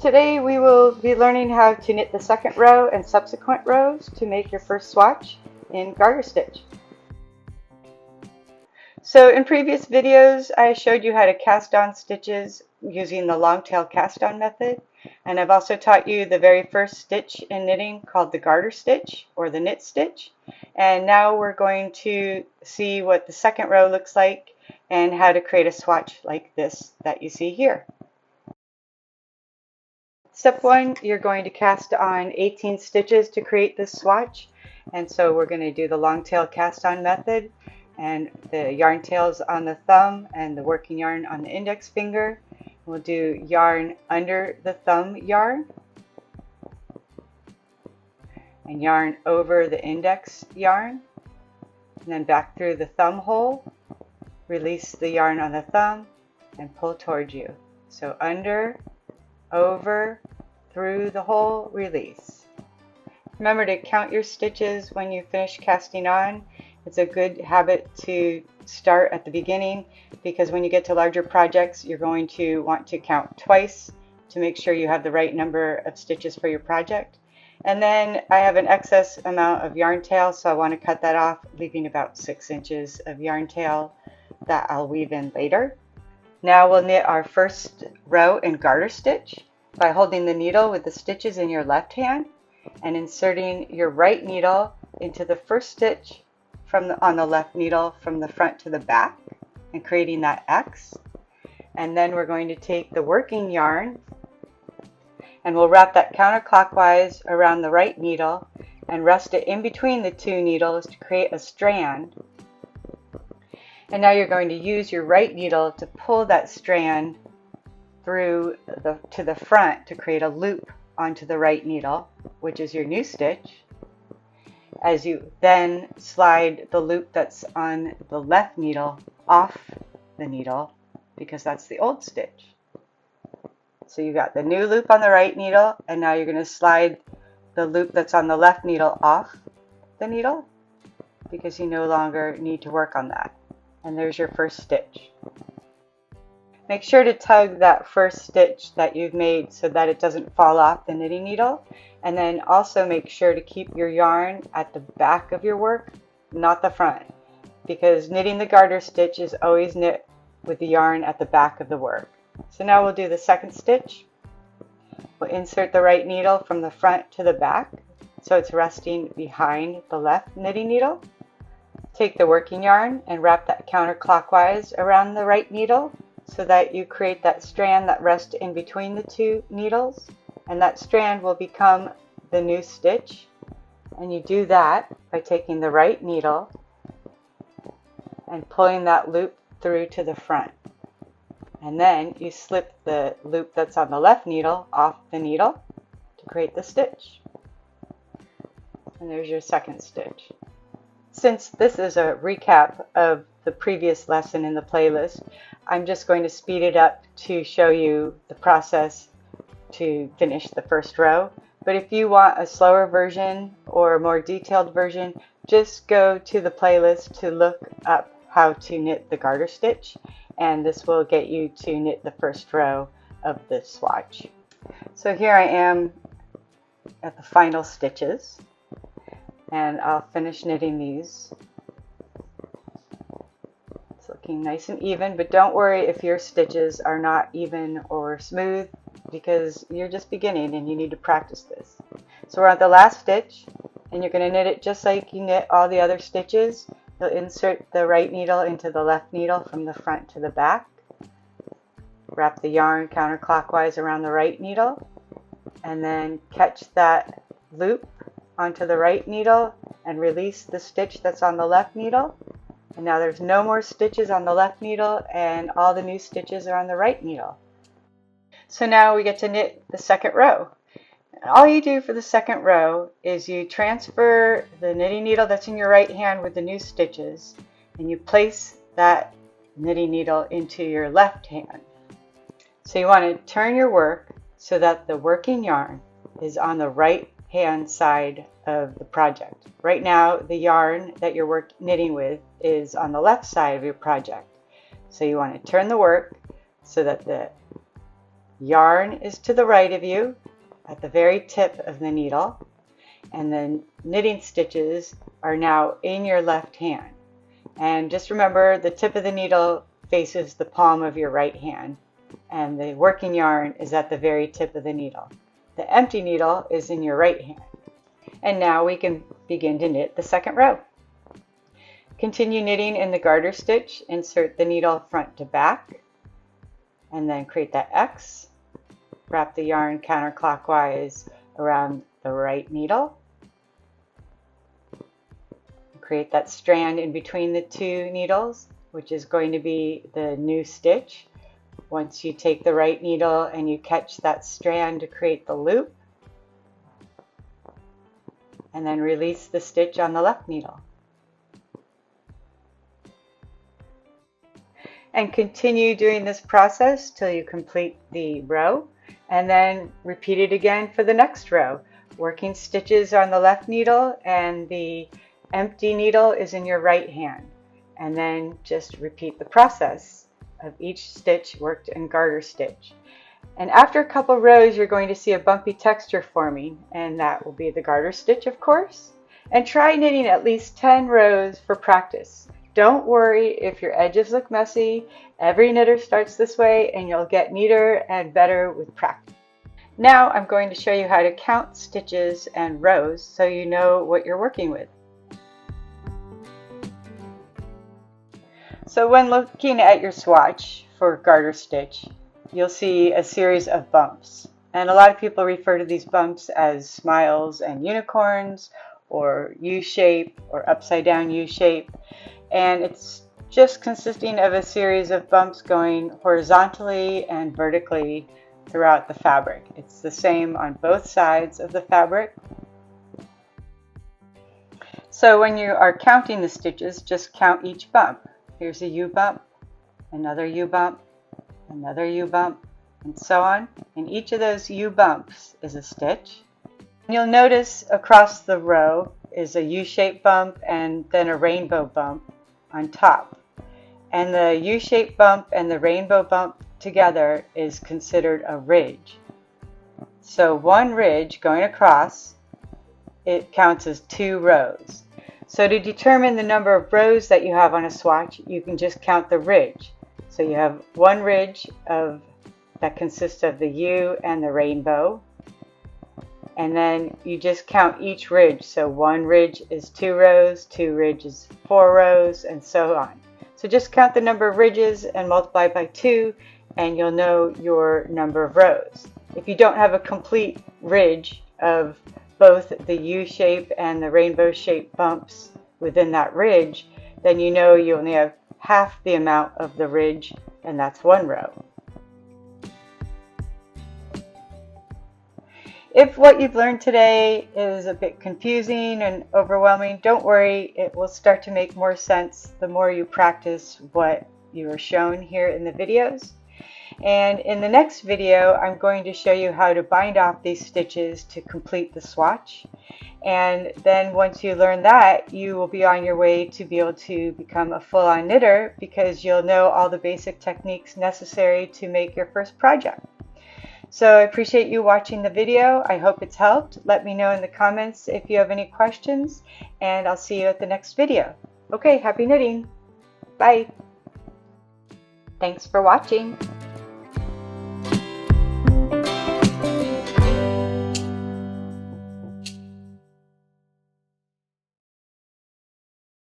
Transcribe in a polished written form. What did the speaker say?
Today we will be learning how to knit the second row and subsequent rows to make your first swatch in garter stitch. So in previous videos I showed you how to cast on stitches using the long tail cast on method, and I've also taught you the very first stitch in knitting called the garter stitch or the knit stitch, and now we're going to see what the second row looks like and how to create a swatch like this that you see here. Step 1, you're going to cast on 18 stitches to create this swatch, and so we're going to do the long tail cast on method, and the yarn tails on the thumb and the working yarn on the index finger. We'll do yarn under the thumb yarn and yarn over the index yarn, and then back through the thumb hole, release the yarn on the thumb and pull towards you. So under, over, through the hole, release. Remember to count your stitches when you finish casting on. It's a good habit to start at the beginning, because when you get to larger projects you're going to want to count twice to make sure you have the right number of stitches for your project. And then I have an excess amount of yarn tail, so I want to cut that off, leaving about 6 inches of yarn tail that I'll weave in later. Now we'll knit our first row in garter stitch by holding the needle with the stitches in your left hand and inserting your right needle into the first stitch on the left needle from the front to the back and creating that X. And then we're going to take the working yarn and we'll wrap that counterclockwise around the right needle and rest it in between the two needles to create a strand. And now you're going to use your right needle to pull that strand through to the front to create a loop onto the right needle, which is your new stitch, as you then slide the loop that's on the left needle off the needle, because that's the old stitch. So you got the new loop on the right needle, and now you're going to slide the loop that's on the left needle off the needle, because you no longer need to work on that. And there's your first stitch. Make sure to tug that first stitch that you've made so that it doesn't fall off the knitting needle, and then also make sure to keep your yarn at the back of your work, not the front, because knitting the garter stitch is always knit with the yarn at the back of the work. So now we'll do the second stitch. We'll insert the right needle from the front to the back so it's resting behind the left knitting needle. Take the working yarn and wrap that counterclockwise around the right needle so that you create that strand that rests in between the two needles, and that strand will become the new stitch. And you do that by taking the right needle and pulling that loop through to the front, and then you slip the loop that's on the left needle off the needle to create the stitch. And there's your second stitch. Since this is a recap of the previous lesson in the playlist, I'm just going to speed it up to show you the process to finish the first row. But if you want a slower version or a more detailed version, just go to the playlist to look up how to knit the garter stitch, and this will get you to knit the first row of the swatch. So here I am at the final stitches, and I'll finish knitting these. It's looking nice and even, but don't worry if your stitches are not even or smooth, because you're just beginning and you need to practice this. So we're at the last stitch, and you're going to knit it just like you knit all the other stitches. You'll insert the right needle into the left needle from the front to the back. Wrap the yarn counterclockwise around the right needle, and then catch that loop onto the right needle and release the stitch that's on the left needle. And now there's no more stitches on the left needle, and all the new stitches are on the right needle. So now we get to knit the second row. All you do for the second row is you transfer the knitting needle that's in your right hand with the new stitches, and you place that knitting needle into your left hand. So you want to turn your work so that the working yarn is on the right hand side of the project. Right now the yarn that you're knitting with is on the left side of your project. So you want to turn the work so that the yarn is to the right of you at the very tip of the needle, and the knitting stitches are now in your left hand. And just remember, the tip of the needle faces the palm of your right hand, and the working yarn is at the very tip of the needle. The empty needle is in your right hand. And now we can begin to knit the second row. Continue knitting in the garter stitch, insert the needle front to back, and then create that X. Wrap the yarn counterclockwise around the right needle. Create that strand in between the two needles, which is going to be the new stitch. Once you take the right needle and you catch that strand to create the loop, and then release the stitch on the left needle. And continue doing this process till you complete the row, and then repeat it again for the next row. Working stitches on the left needle and the empty needle is in your right hand. And then just repeat the process of each stitch worked in garter stitch. And after a couple rows, you're going to see a bumpy texture forming, and that will be the garter stitch, of course. And try knitting at least 10 rows for practice. Don't worry if your edges look messy. Every knitter starts this way, and you'll get neater and better with practice. Now I'm going to show you how to count stitches and rows so you know what you're working with. So when looking at your swatch for garter stitch, you'll see a series of bumps. And a lot of people refer to these bumps as smiles and unicorns, or U-shape, or upside down U-shape. And it's just consisting of a series of bumps going horizontally and vertically throughout the fabric. It's the same on both sides of the fabric. So when you are counting the stitches, just count each bump. Here's a U bump, another U bump, another U bump, and so on. And each of those U bumps is a stitch. And you'll notice across the row is a U-shaped bump and then a rainbow bump on top. And the U-shaped bump and the rainbow bump together is considered a ridge. So one ridge going across, it counts as 2 rows. So to determine the number of rows that you have on a swatch, you can just count the ridge. So you have one ridge that consists of the U and the rainbow. And then you just count each ridge. So one ridge is 2 rows, 2 ridges 4 rows, and so on. So just count the number of ridges and multiply by 2, and you'll know your number of rows. If you don't have a complete ridge of both the U-shape and the rainbow shape bumps within that ridge, then you know you only have half the amount of the ridge, and that's 1 row. If what you've learned today is a bit confusing and overwhelming, don't worry, it will start to make more sense the more you practice what you are shown here in the videos. And in the next video, I'm going to show you how to bind off these stitches to complete the swatch. And then once you learn that, you will be on your way to be able to become a full-on knitter, because you'll know all the basic techniques necessary to make your first project. So I appreciate you watching the video. I hope it's helped. Let me know in the comments if you have any questions, and I'll see you at the next video. Okay, happy knitting. Bye. Thanks for watching.